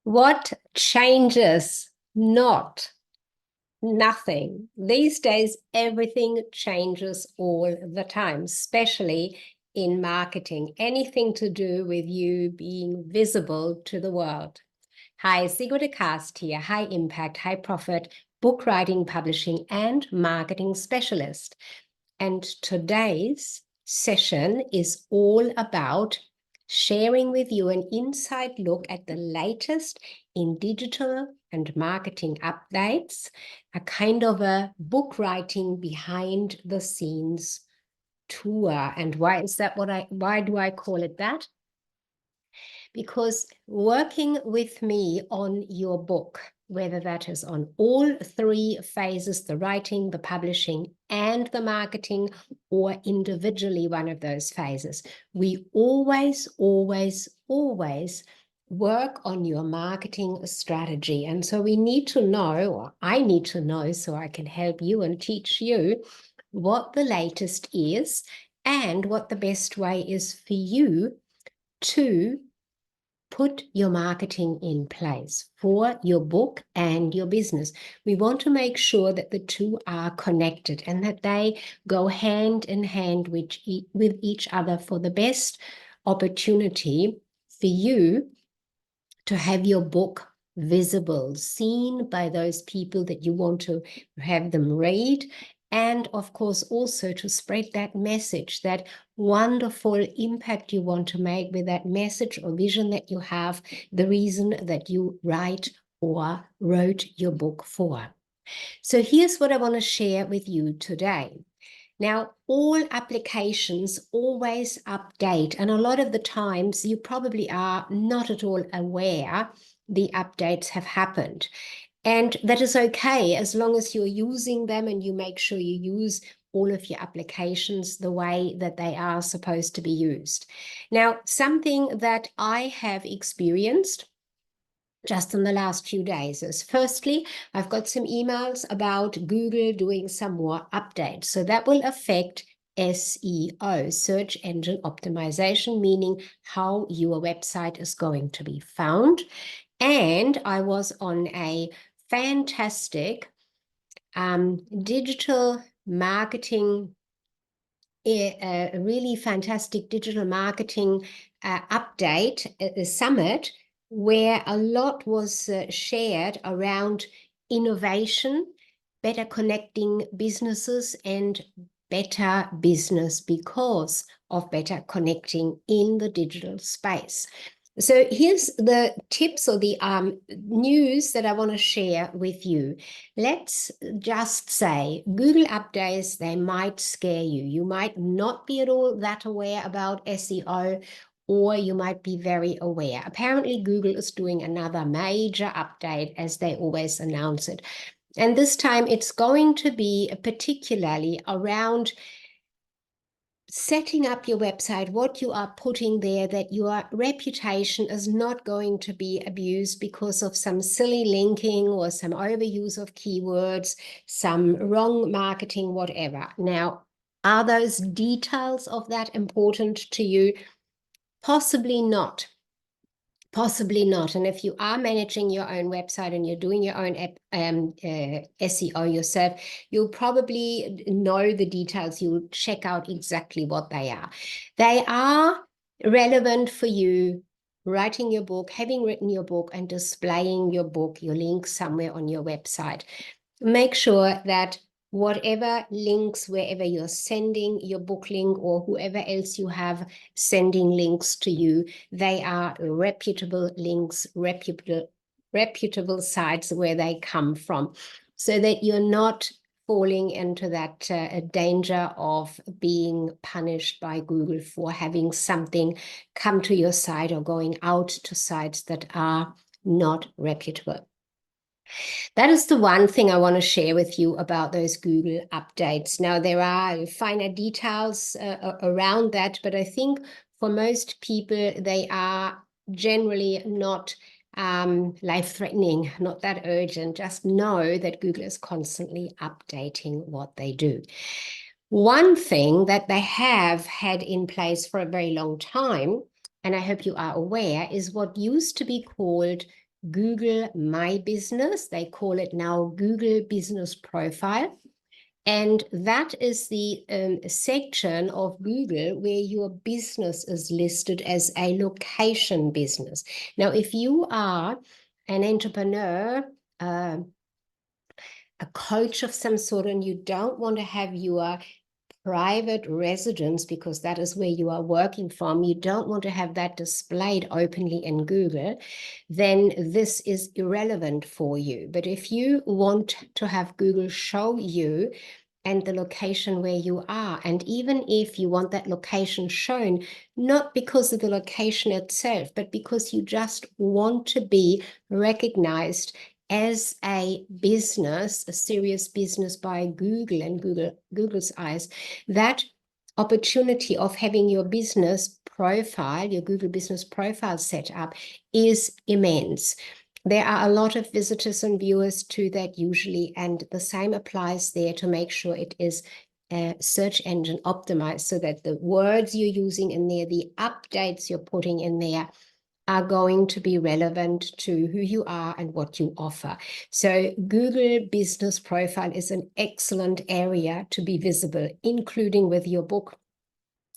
What changes? Not nothing. These days, everything changes all the time, especially in marketing. Anything to do with you being visible to the world. Hi, Sigrid Cast here, high impact, high profit, book writing, publishing, and marketing specialist. And today's session is all about sharing with you an inside look at the latest in digital and marketing updates, a kind of a book writing behind the scenes tour. And why is that why do I call it that? Because working with me on your book, whether that is on all three phases, the writing, the publishing, and the marketing, or individually one of those phases, we always work on your marketing strategy. And so we need to know, or I need to know, so I can help you and teach you what the latest is and what the best way is for you to put your marketing in place for your book and your business. We want to make sure that the two are connected and that they go hand in hand with each other for the best opportunity for you to have your book visible, seen by those people that you want to have them read, and of course also to spread that message, that wonderful impact you want to make with that message or vision that you have, the reason that you write or wrote your book for. So here's what I want to share with you today. Now, all applications always update, and a lot of the times you probably are not at all aware the updates have happened. And that is okay as long as you're using them and you make sure you use all of your applications the way that they are supposed to be used. Now, something that I have experienced just in the last few days is, firstly, I've got some emails about Google doing some more updates. So that will affect SEO, search engine optimization, meaning how your website is going to be found. And I was on a fantastic digital marketing, a really fantastic digital marketing update, summit, where a lot was shared around innovation, better connecting businesses, and better business because of better connecting in the digital space. So here's the tips or the news that I want to share with you. Let's just say Google updates, they might scare you. You might not be at all that aware about SEO, or you might be very aware. Apparently, Google is doing another major update as they always announce it. And this time it's going to be particularly around setting up your website, what you are putting there, that your reputation is not going to be abused because of some silly linking or some overuse of keywords, some wrong marketing, whatever. Now, are those details of that important to you? Possibly not. Possibly not. And if you are managing your own website and you're doing your own SEO yourself, you'll probably know the details. You'll check out exactly what they are. They are relevant for you writing your book, having written your book, and displaying your book, your link somewhere on your website. Make sure that whatever links, wherever you're sending your book link or whoever else you have sending links to you, they are reputable links, reputable sites where they come from, so that you're not falling into that danger of being punished by Google for having something come to your site or going out to sites that are not reputable. That is the one thing I want to share with you about those Google updates. Now, there are finer details around that, but I think for most people, they are generally not life-threatening, not that urgent. Just know that Google is constantly updating what they do. One thing that they have had in place for a very long time, and I hope you are aware, is what used to be called Google My Business. They call it now Google Business Profile. And that is the section of Google where your business is listed as a location business. Now, if you are an entrepreneur, a coach of some sort, and you don't want to have your private residence because that is where you are working from, you don't want to have that displayed openly in Google, then this is irrelevant for you. But if you want to have Google show you and the location where you are, and even if you want that location shown, not because of the location itself, but because you just want to be recognized as a business, a serious business by Google and Google's eyes, that opportunity of having your business profile, your Google business profile set up is immense. There are a lot of visitors and viewers to that usually, and the same applies there to make sure it is search engine optimized so that the words you're using in there, the updates you're putting in there, are going to be relevant to who you are and what you offer. So Google Business Profile is an excellent area to be visible, including with your book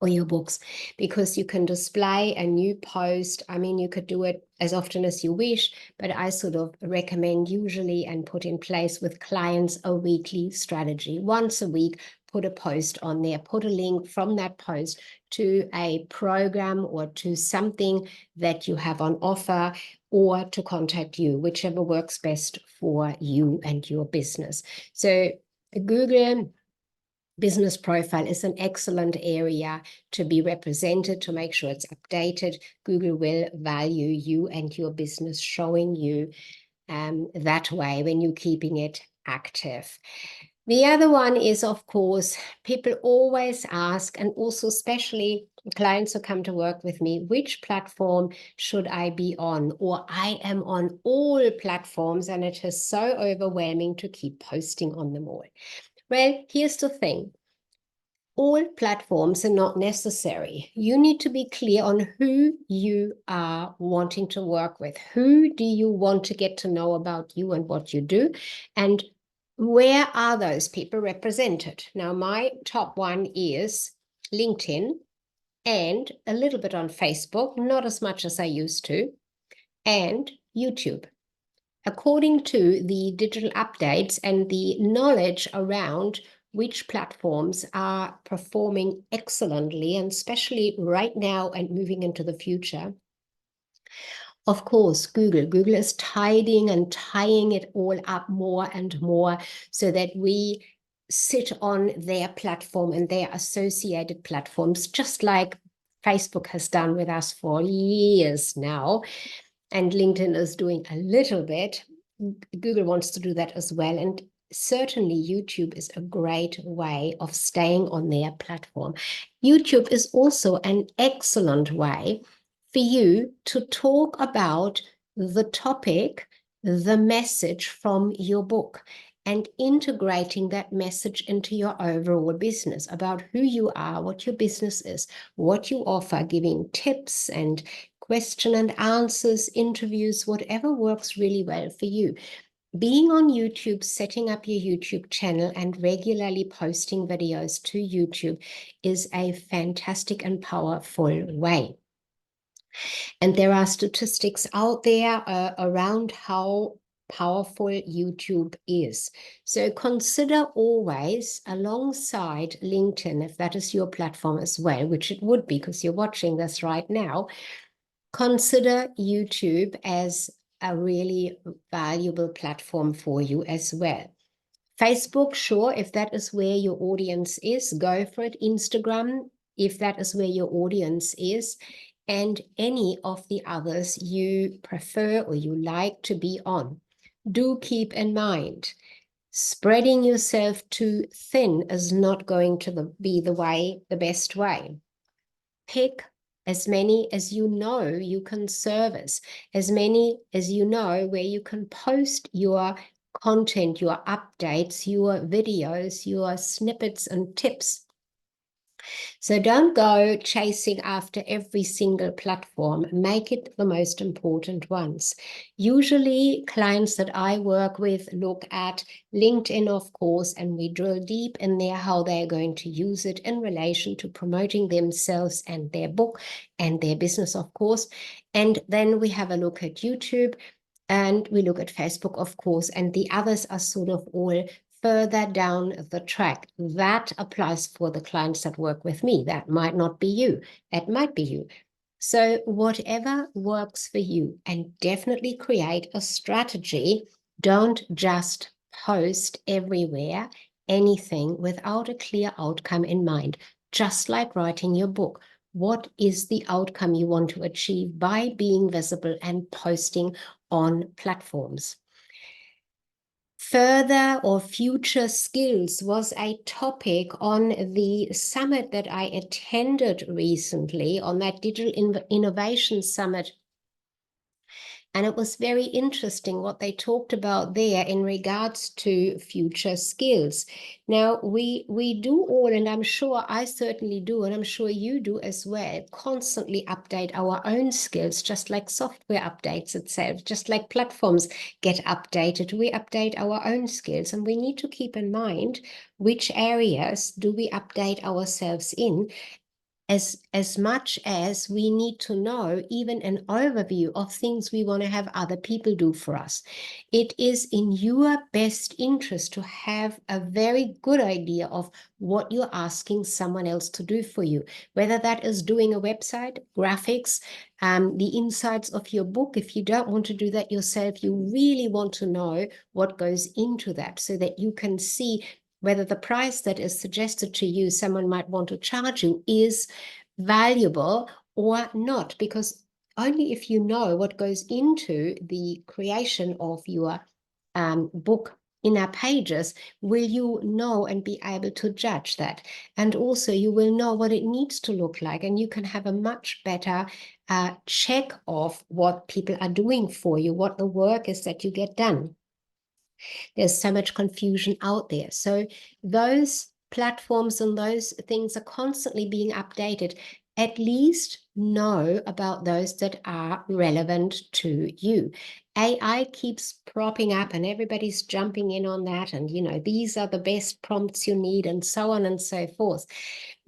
or your books, because you can display a new post. I mean, you could do it as often as you wish, but I sort of recommend usually and put in place with clients a weekly strategy. Once a week, put a post on there, put a link from that post to a program or to something that you have on offer, or to contact you, whichever works best for you and your business. So Google Business Profile is an excellent area to be represented, to make sure it's updated. Google will value you and your business, showing you that way when you're keeping it active. The other one is, of course, people always ask, and also especially clients who come to work with me, which platform should I be on? Or I am on all platforms and it is so overwhelming to keep posting on them all. Well, here's the thing. All platforms are not necessary. You need to be clear on who you are wanting to work with. Who do you want to get to know about you and what you do? And where are those people represented? Now, my top one is LinkedIn and a little bit on Facebook, not as much as I used to, and YouTube. According to the digital updates and the knowledge around which platforms are performing excellently, and especially right now and moving into the future, of course, Google is tidying and tying it all up more and more so that we sit on their platform and their associated platforms, just like Facebook has done with us for years now. And LinkedIn is doing a little bit. Google wants to do that as well. And certainly YouTube is a great way of staying on their platform. YouTube is also an excellent way for you to talk about the topic, the message from your book, and integrating that message into your overall business about who you are, what your business is, what you offer, giving tips and question and answers, interviews, whatever works really well for you. Being on YouTube, setting up your YouTube channel and regularly posting videos to YouTube is a fantastic and powerful way. And there are statistics out there around how powerful YouTube is. So consider always, alongside LinkedIn, if that is your platform as well, which it would be because you're watching this right now, consider YouTube as a really valuable platform for you as well. Facebook, sure, if that is where your audience is, go for it. Instagram, if that is where your audience is, and any of the others you prefer or you like to be on. Do keep in mind, spreading yourself too thin is not going to be the best way. Pick as many as you know you can service, as many as you know where you can post your content, your updates, your videos, your snippets and tips. So don't go chasing after every single platform. Make it the most important ones. Usually clients that I work with look at LinkedIn, of course, and we drill deep in there how they're going to use it in relation to promoting themselves and their book and their business, of course. And then we have a look at YouTube and we look at Facebook, of course, and the others are sort of all further down the track. That applies for the clients that work with me. That might not be you. That might be you. So whatever works for you, and definitely create a strategy. Don't just post everywhere anything without a clear outcome in mind, just like writing your book. What is the outcome you want to achieve by being visible and posting on platforms? Further or future skills was a topic on the summit that I attended recently, on that Digital Innovation Summit. And it was very interesting what they talked about there in regards to future skills. Now, we do all, and I'm sure I certainly do, and I'm sure you do as well, constantly update our own skills, just like software updates itself, just like platforms get updated. We update our own skills, and we need to keep in mind which areas do we update ourselves in, as much as we need to know even an overview of things we want to have other people do for us. It is in your best interest to have a very good idea of what you're asking someone else to do for you, whether that is doing a website, graphics, the insides of your book. If you don't want to do that yourself, you really want to know what goes into that so that you can see whether the price that is suggested to you, someone might want to charge you, is valuable or not. Because only if you know what goes into the creation of your book inner pages will you know and be able to judge that. And also you will know what it needs to look like, and you can have a much better check of what people are doing for you, what the work is that you get done. There's so much confusion out there. So those platforms and those things are constantly being updated. At least know about those that are relevant to you. AI keeps propping up and everybody's jumping in on that. And, these are the best prompts you need and so on and so forth.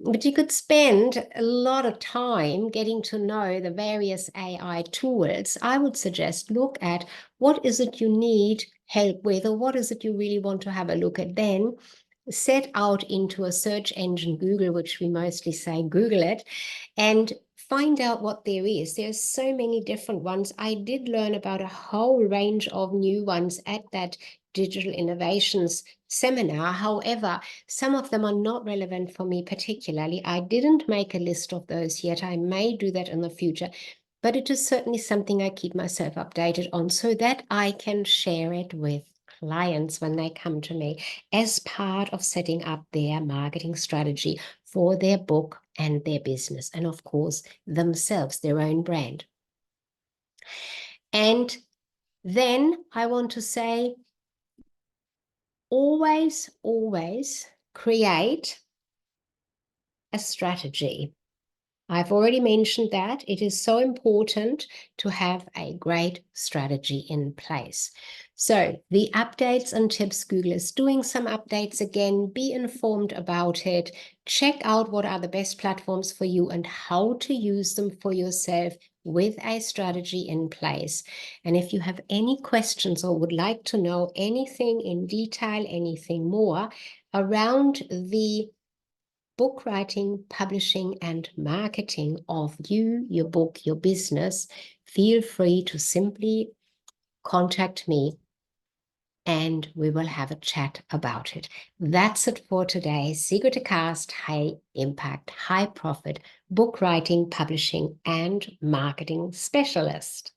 But you could spend a lot of time getting to know the various AI tools. I would suggest look at what is it you need help with, or what is it you really want to have a look at. Then set out into a search engine, Google, which we mostly say Google it, and find out what there is. There's so many different ones. I did learn about a whole range of new ones at that Digital Innovations seminar. However, some of them are not relevant for me particularly. I didn't make a list of those yet. I may do that in the future, but it is certainly something I keep myself updated on so that I can share it with clients when they come to me as part of setting up their marketing strategy for their book and their business, and of course themselves, their own brand. And then I want to say, always create a strategy. I've already mentioned that it is so important to have a great strategy in place. So the updates and tips, Google is doing some updates again. Be informed about it. Check out what are the best platforms for you and how to use them for yourself with a strategy in place. And if you have any questions or would like to know anything in detail, anything more around the book writing, publishing, and marketing of you, your book, your business, feel free to simply contact me and we will have a chat about it. That's it for today. Sigrid de Cast, high impact, high profit, book writing, publishing, and marketing specialist.